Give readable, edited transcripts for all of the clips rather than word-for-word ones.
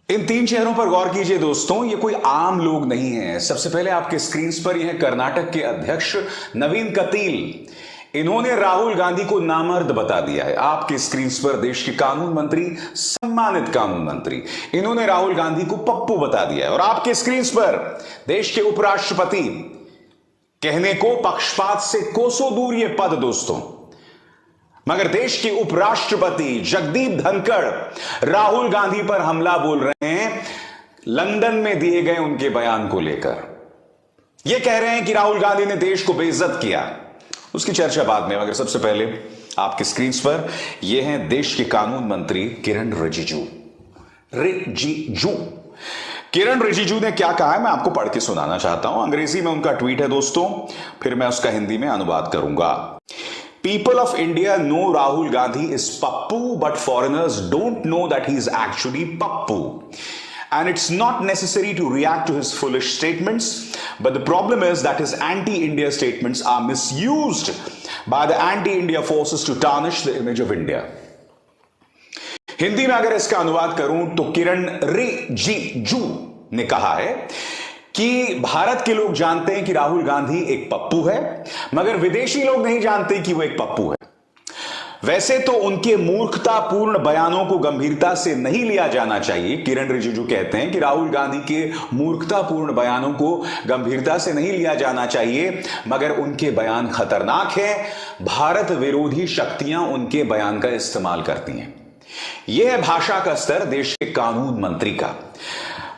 इन तीन चेहरों पर गौर कीजिए दोस्तों, ये कोई आम लोग नहीं है। सबसे पहले आपके स्क्रीन पर यह कर्नाटक के अध्यक्ष नवीन कतील, इन्होंने राहुल गांधी को नामर्द बता दिया है। आपके स्क्रीन पर देश के कानून मंत्री, सम्मानित कानून मंत्री, इन्होंने राहुल गांधी को पप्पू बता दिया है। और आपके स्क्रीन पर देश के उपराष्ट्रपति, कहने को पक्षपात से कोसों दूर ये पद दोस्तों, मगर देश के उपराष्ट्रपति जगदीप धनखड़ राहुल गांधी पर हमला बोल रहे हैं लंदन में दिए गए उनके बयान को लेकर। यह कह रहे हैं कि राहुल गांधी ने देश को बेइज्जत किया। उसकी चर्चा बाद में, मगर सबसे पहले आपके स्क्रीन पर यह हैं देश के कानून मंत्री किरण रिजिजू। किरण रिजिजू ने क्या कहा है मैं आपको पढ़ के सुनाना चाहता हूं। अंग्रेजी में उनका ट्वीट है दोस्तों, फिर मैं उसका हिंदी में अनुवाद करूंगा। People of India know Rahul Gandhi is Pappu, but foreigners don't know that he is actually Pappu. And it's not necessary to react to his foolish statements, but the problem is that his anti-India statements are misused by the anti-India forces to tarnish the image of India. Hindi में अगर इसका अनुवाद करूं तो किरण रिजिजू ने कहा है कि भारत के लोग जानते हैं कि राहुल गांधी एक पप्पू है, मगर विदेशी लोग नहीं जानते कि वो एक पप्पू है। वैसे तो उनके मूर्खतापूर्ण बयानों को गंभीरता से नहीं लिया जाना चाहिए। किरण रिजिजू कहते हैं कि राहुल गांधी के मूर्खतापूर्ण बयानों को गंभीरता से नहीं लिया जाना चाहिए, मगर उनके बयान खतरनाक हैं। भारत विरोधी शक्तियां उनके बयान का इस्तेमाल करती हैं। यह है भाषा का स्तर देश के कानून मंत्री का।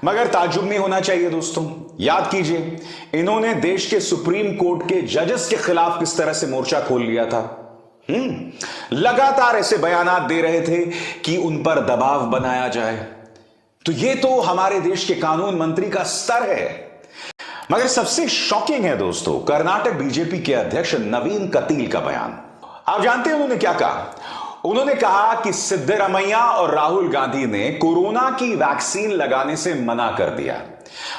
मगर ताज्जुब नहीं होना चाहिए दोस्तों। याद कीजिए, इन्होंने देश के सुप्रीम कोर्ट के जजेस के खिलाफ किस तरह से मोर्चा खोल लिया था। लगातार ऐसे बयानात दे रहे थे कि उन पर दबाव बनाया जाए। तो ये तो हमारे देश के कानून मंत्री का स्तर है। मगर सबसे शॉकिंग है दोस्तों कर्नाटक बीजेपी के अध्यक्ष नवीन कतील का बयान। आप जानते हैं उन्होंने क्या कहा? उन्होंने कहा कि सिद्धरामैया और राहुल गांधी ने कोरोना की वैक्सीन लगाने से मना कर दिया,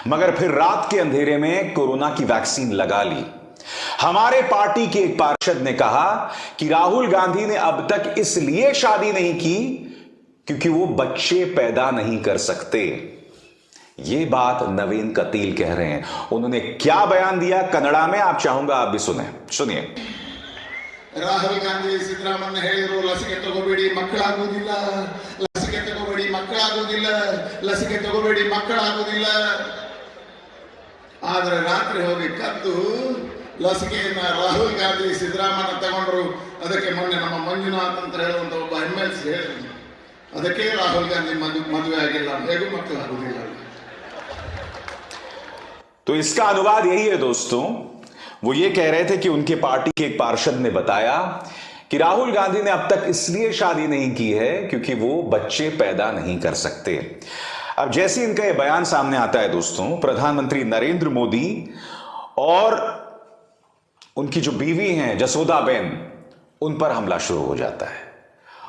मगर फिर रात के अंधेरे में कोरोना की वैक्सीन लगा ली। हमारे पार्टी के एक पार्षद ने कहा कि राहुल गांधी ने अब तक इसलिए शादी नहीं की क्योंकि वो बच्चे पैदा नहीं कर सकते। ये बात नवीन कतील कह रहे हैं। उन्होंने क्या बयान दिया कन्नड़ा में, आप चाहूंगा आप भी सुनिए। ರಾಹುಲ್ ಗಾಂಧಿ ಸಿದ್ದರಾಮಯ್ಯ ಹೇಳಿದ್ರು ಲಸಿಕೆ ತಗೋಬೇಡಿ ಮಕ್ಕಳಾಗುವುದಿಲ್ಲ, ಲಸಿಕೆ ತಗೋಬೇಡಿ ಮಕ್ಕಳಾಗುವುದಿಲ್ಲ, ಲಸಿಕೆ ತಗೋಬೇಡಿ ಮಕ್ಕಳಾಗುವುದಿಲ್ಲ. ಆದ್ರೆ ರಾತ್ರಿ ಹೋಗಿ ಕದ್ದು ಲಸಿಕೆಯನ್ನ ರಾಹುಲ್ ಗಾಂಧಿ ಸಿದ್ದರಾಮಯ್ಯ ತಗೊಂಡ್ರು. ಅದಕ್ಕೆ ಮೊನ್ನೆ ನಮ್ಮ ಮಂಜುನಾಥ್ ಅಂತ ಹೇಳುವಂತ ಒಬ್ಬ MLC ಹೇಳಿದ್ರು, ಅದಕ್ಕೆ ರಾಹುಲ್ ಗಾಂಧಿ ಮದುವೆ ಆಗಿಲ್ಲ, ಹೇಗೂ ಮಕ್ಕಳಾಗುವುದಿಲ್ಲ. तो इसका अनुवाद यही है दोस्तों। वो ये कह रहे थे कि उनके पार्टी के एक पार्षद ने बताया कि राहुल गांधी ने अब तक इसलिए शादी नहीं की है क्योंकि वो बच्चे पैदा नहीं कर सकते। अब जैसे इनका ये बयान सामने आता है दोस्तों, प्रधानमंत्री नरेंद्र मोदी और उनकी जो बीवी हैं जसोदाबेन, उन पर हमला शुरू हो जाता है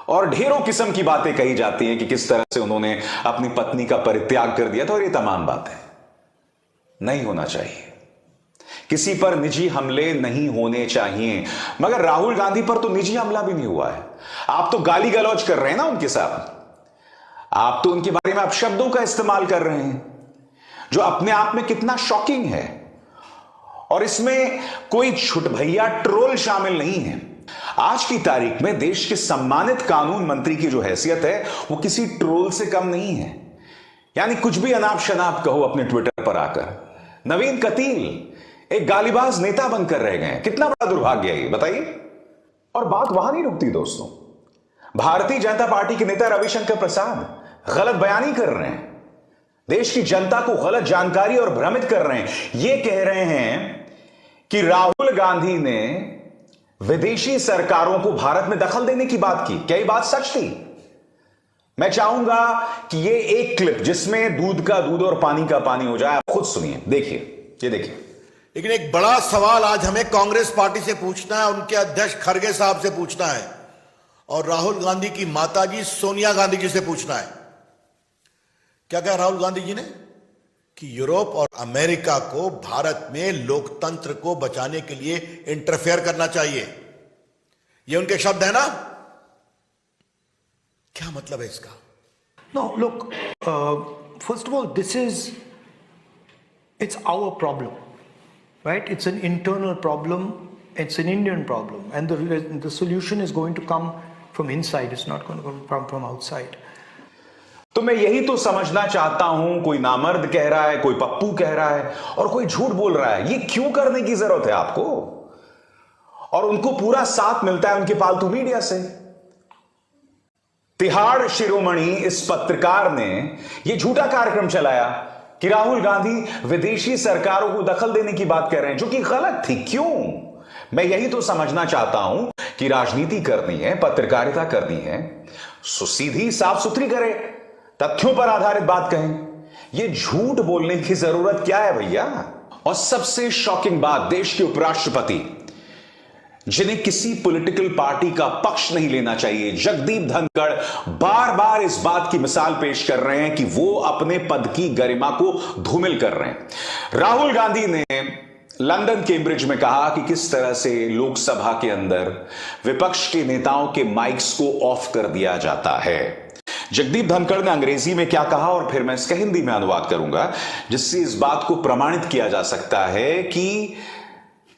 और ढेरों किस्म की बातें कही जाती हैं कि किस तरह से उन्होंने अपनी पत्नी का परित्याग कर दिया था। और ये तमाम बातें नहीं होना चाहिए, किसी पर निजी हमले नहीं होने चाहिए। मगर राहुल गांधी पर तो निजी हमला भी नहीं हुआ है। आप तो गाली गलौज कर रहे हैं ना उनके साथ, आप तो उनके बारे में अपशब्दों का इस्तेमाल कर रहे हैं, जो अपने आप में कितना शॉकिंग है। और इसमें कोई छुटभैया ट्रोल शामिल नहीं है। आज की तारीख में देश के सम्मानित कानून मंत्री की जो हैसियत है वो किसी ट्रोल से कम नहीं है। यानी कुछ भी अनाप शनाप कहो अपने ट्विटर पर आकर। नवीन कतील एक गालीबाज नेता बनकर रह गए। कितना बड़ा दुर्भाग्य है ये, बताइए। और बात वहां नहीं रुकती दोस्तों। भारतीय जनता पार्टी के नेता रविशंकर प्रसाद गलत बयानी कर रहे हैं, देश की जनता को गलत जानकारी और भ्रमित कर रहे हैं। ये कह रहे हैं कि राहुल गांधी ने विदेशी सरकारों को भारत में दखल देने की बात की। क्या ये बात सच थी? मैं चाहूंगा कि ये एक क्लिप जिसमें दूध का दूध और पानी का पानी हो जाए, आप खुद सुनिए, देखिए, ये देखिए। लेकिन एक बड़ा सवाल आज हमें कांग्रेस पार्टी से पूछना है, उनके अध्यक्ष खड़गे साहब से पूछना है और राहुल गांधी की माताजी सोनिया गांधी जी से पूछना है। क्या कहा राहुल गांधी जी ने कि यूरोप और अमेरिका को भारत में लोकतंत्र को बचाने के लिए इंटरफेयर करना चाहिए। ये उनके शब्द है ना? क्या मतलब है इसका? No, look, first of all, it's our problem, right? It's an internal problem. It's an Indian problem, and the solution is going to come from inside. It's not going to come from outside. तो मैं यही तो समझना चाहता हूं, कोई नामर्द कह रहा है, कोई पप्पू कह रहा है और कोई झूठ बोल रहा है। ये क्यों करने की जरूरत है आपको? और उनको पूरा साथ मिलता है उनके पालतू मीडिया से। तिहाड़ शिरोमणि इस पत्रकार ने यह झूठा कार्यक्रम चलाया कि राहुल गांधी विदेशी सरकारों को दखल देने की बात कर रहे हैं, जो कि गलत थी। क्यों? मैं यही तो समझना चाहता हूं कि राजनीति करनी है, पत्रकारिता करनी है, सो सीधी साफ सुथरी करें, तथ्यों पर आधारित बात कहें। यह झूठ बोलने की जरूरत क्या है भैया? और सबसे शॉकिंग बात, देश के उपराष्ट्रपति जिन्हें किसी पॉलिटिकल पार्टी का पक्ष नहीं लेना चाहिए, जगदीप धनखड़ बार बार इस बात की मिसाल पेश कर रहे हैं कि वो अपने पद की गरिमा को धूमिल कर रहे हैं। राहुल गांधी ने लंदन कैम्ब्रिज में कहा कि किस तरह से लोकसभा के अंदर विपक्ष के नेताओं के माइक्स को ऑफ कर दिया जाता है। जगदीप धनखड़ ने अंग्रेजी में क्या कहा और फिर मैं इसका हिंदी में अनुवाद करूंगा, जिससे इस बात को प्रमाणित किया जा सकता है कि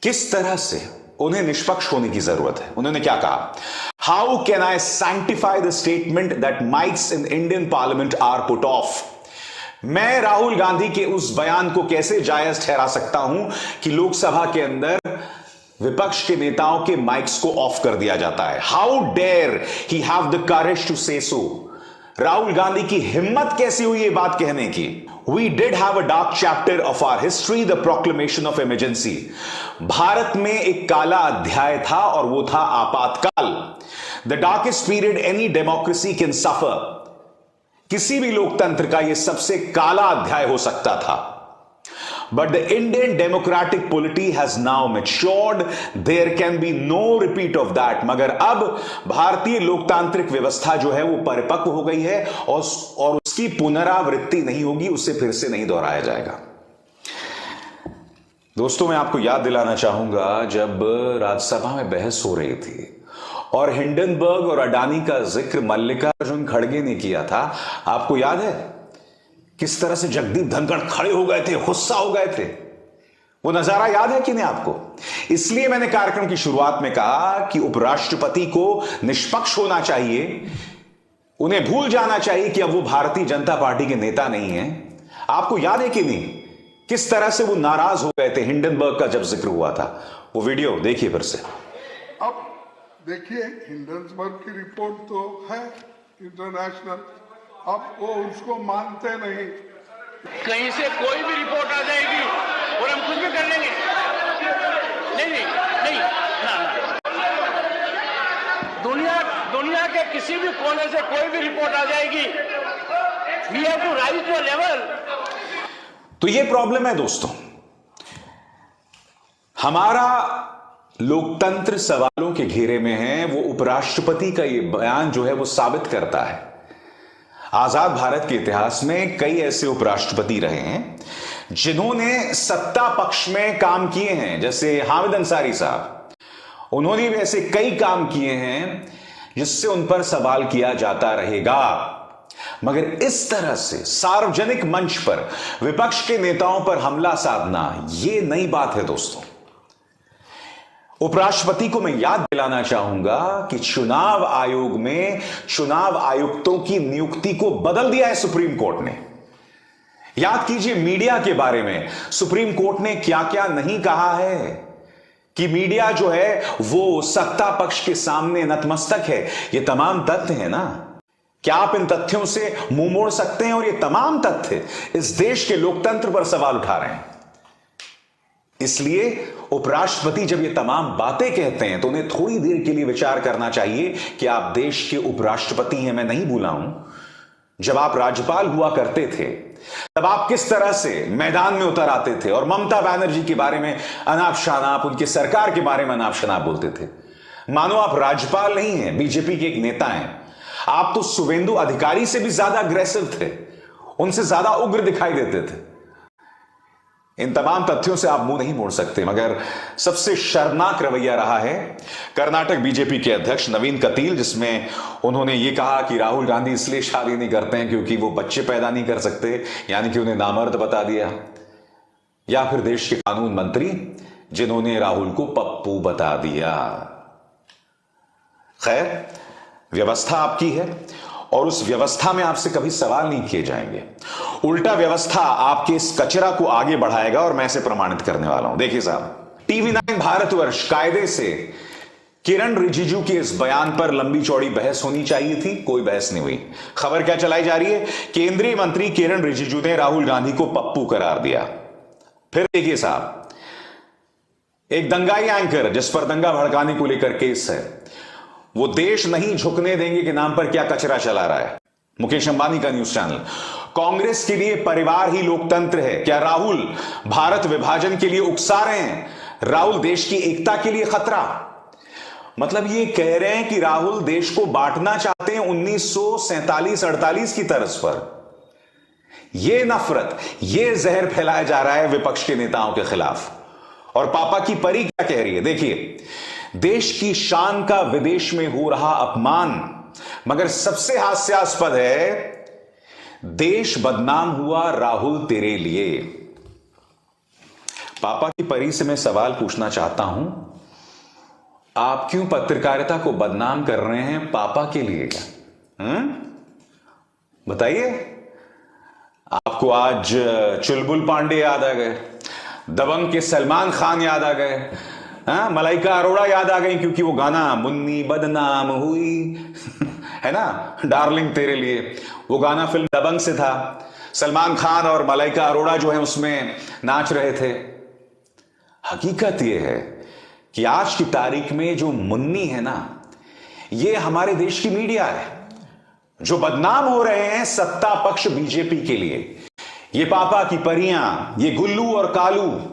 किस तरह से उन्हें निष्पक्ष होने की जरूरत है। उन्होंने क्या कहा? How can I sanctify the statement that mikes in Indian parliament are put off? मैं राहुल गांधी के उस बयान को कैसे जायज ठहरा सकता हूं कि लोकसभा के अंदर विपक्ष के नेताओं के माइक्स को ऑफ कर दिया जाता है? How dare he have the courage to say so? Rahul Gandhi की हिम्मत कैसी हुई ये बात कहने की? We did have a dark chapter of our history, the proclamation of emergency. Bharat में एक काला अध्याय था और वो था आपातकाल। The darkest period any democracy can suffer. किसी भी लोकतंत्र का ये सबसे काला अध्याय हो सकता था। But the Indian democratic polity has now matured. There can be no repeat of that. मगर अब भारतीय लोकतांत्रिक व्यवस्था जो है वो परिपक्व हो गई है और उसकी पुनरावृत्ति नहीं होगी, उसे फिर से नहीं दोहराया जाएगा। दोस्तों, मैं आपको याद दिलाना चाहूंगा, जब राज्यसभा में बहस हो रही थी और हिंडनबर्ग और अडानी का जिक्र मल्लिकार्जुन खड़गे ने किया था, आपको याद है किस तरह से जगदीप धनखड़ खड़े हो गए थे, गुस्सा हो गए थे? वो नजारा याद है कि नहीं आपको? इसलिए मैंने कार्यक्रम की शुरुआत में कहा कि उपराष्ट्रपति को निष्पक्ष होना चाहिए, उन्हें भूल जाना चाहिए कि अब वो भारतीय जनता पार्टी के नेता नहीं है। आपको याद है कि नहीं किस तरह से वो नाराज हो गए थे हिंडनबर्ग का जब जिक्र हुआ था? वो वीडियो देखिए फिर से। अब देखिए, हिंडनबर्ग की रिपोर्ट तो है इंटरनेशनल, अब वो उसको मानते नहीं। कहीं से कोई भी रिपोर्ट आ जाएगी और हम कुछ भी कर लेंगे। नहीं ना। दुनिया के किसी भी कोने से कोई भी रिपोर्ट आ जाएगी। We have to rise to a level. तो ये प्रॉब्लम है दोस्तों, हमारा लोकतंत्र सवालों के घेरे में है। वो उपराष्ट्रपति का ये बयान जो है वो साबित करता है। आजाद भारत के इतिहास में कई ऐसे उपराष्ट्रपति रहे हैं जिन्होंने सत्ता पक्ष में काम किए हैं, जैसे हामिद अंसारी साहब। उन्होंने भी ऐसे कई काम किए हैं जिससे उन पर सवाल किया जाता रहेगा। मगर इस तरह से सार्वजनिक मंच पर विपक्ष के नेताओं पर हमला साधना, यह नई बात है दोस्तों। उपराष्ट्रपति को मैं याद दिलाना चाहूंगा कि चुनाव आयोग में चुनाव आयुक्तों की नियुक्ति को बदल दिया है सुप्रीम कोर्ट ने। याद कीजिए मीडिया के बारे में सुप्रीम कोर्ट ने क्या क्या नहीं कहा है, कि मीडिया जो है वो सत्ता पक्ष के सामने नतमस्तक है। ये तमाम तथ्य है ना, क्या आप इन तथ्यों से मुंह मोड़ सकते हैं? और ये तमाम तथ्य इस देश के लोकतंत्र पर सवाल उठा रहे हैं। इसलिए उपराष्ट्रपति जब ये तमाम बातें कहते हैं तो उन्हें थोड़ी देर के लिए विचार करना चाहिए कि आप देश के उपराष्ट्रपति हैं। मैं नहीं भूला हूं, जब आप राज्यपाल हुआ करते थे तब आप किस तरह से मैदान में उतर आते थे और ममता बनर्जी के बारे में अनाप शनाप, उनकी सरकार के बारे में अनाप शनाप बोलते थे। मानो आप राज्यपाल नहीं हैं, बीजेपी के एक नेता हैं। आप तो शुभेंदु अधिकारी से भी ज्यादा अग्रेसिव थे, उनसे ज्यादा उग्र दिखाई देते थे। इन तमाम तथ्यों से आप मुंह नहीं मोड़ सकते, मगर सबसे शर्मनाक रवैया रहा है कर्नाटक बीजेपी के अध्यक्ष नवीन कतील, जिसमें उन्होंने ये कहा कि राहुल गांधी इसलिए शादी नहीं करते हैं क्योंकि वो बच्चे पैदा नहीं कर सकते, यानी कि उन्हें नामर्द बता दिया। या फिर देश के कानून मंत्री जिन्होंने राहुल को पप्पू बता दिया। खैर, व्यवस्था आपकी है और उस व्यवस्था में आपसे कभी सवाल नहीं किए जाएंगे। उल्टा व्यवस्था आपके इस कचरा को आगे बढ़ाएगा और मैं इसे प्रमाणित करने वाला हूं। देखिए साहब, TV9 भारतवर्ष कायदे से किरण रिजिजू के इस बयान पर लंबी चौड़ी बहस होनी चाहिए थी, कोई बहस नहीं हुई। खबर क्या चलाई जा रही है? केंद्रीय मंत्री किरण रिजिजू ने राहुल गांधी को पप्पू करार दिया। फिर देखिए साहब, एक दंगाई एंकर जिस पर दंगा भड़काने को लेकर केस है, वो देश नहीं झुकने देंगे के नाम पर क्या कचरा चला रहा है। मुकेश अंबानी का न्यूज चैनल। कांग्रेस के लिए परिवार ही लोकतंत्र है। क्या राहुल भारत विभाजन के लिए उकसा रहे हैं? राहुल देश की एकता के लिए खतरा? मतलब ये कह रहे हैं कि राहुल देश को बांटना चाहते हैं 1947-48 की तर्ज पर। यह नफरत, यह जहर फैलाया जा रहा है विपक्ष के नेताओं के खिलाफ। और पापा की परी क्या कह रही है? देखिए, देश की शान का विदेश में हो रहा अपमान, मगर सबसे हास्यास्पद है, देश बदनाम हुआ राहुल तेरे लिए। पापा की परी से मैं सवाल पूछना चाहता हूं, आप क्यों पत्रकारिता को बदनाम कर रहे हैं पापा के लिए? बताइए। आपको आज चुलबुल पांडे याद आ गए, दबंग के सलमान खान याद आ गए, मलाइका अरोड़ा याद आ गई क्योंकि वो गाना मुन्नी बदनाम हुई है ना, डार्लिंग तेरे लिए। वो गाना फिल्म दबंग से था। सलमान खान और मलाइका अरोड़ा जो है उसमें नाच रहे थे। हकीकत ये है कि आज की तारीख में जो मुन्नी है ना, ये हमारे देश की मीडिया है, जो बदनाम हो रहे हैं सत्ता पक्ष बीजेपी के लिए। ये पापा की परियां, ये गुल्लू और कालू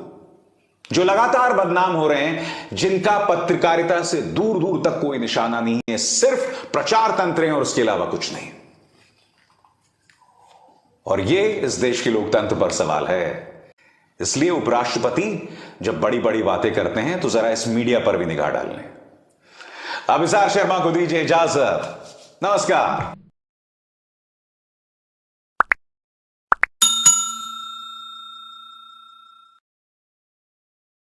जो लगातार बदनाम हो रहे हैं, जिनका पत्रकारिता से दूर दूर तक कोई निशाना नहीं है, सिर्फ प्रचार तंत्र हैं और उसके अलावा कुछ नहीं। और ये इस देश के लोकतंत्र पर सवाल है। इसलिए उपराष्ट्रपति जब बड़ी बड़ी बातें करते हैं तो जरा इस मीडिया पर भी निगाह डाल लें। अभिसार शर्मा को दीजिए इजाजत। नमस्कार।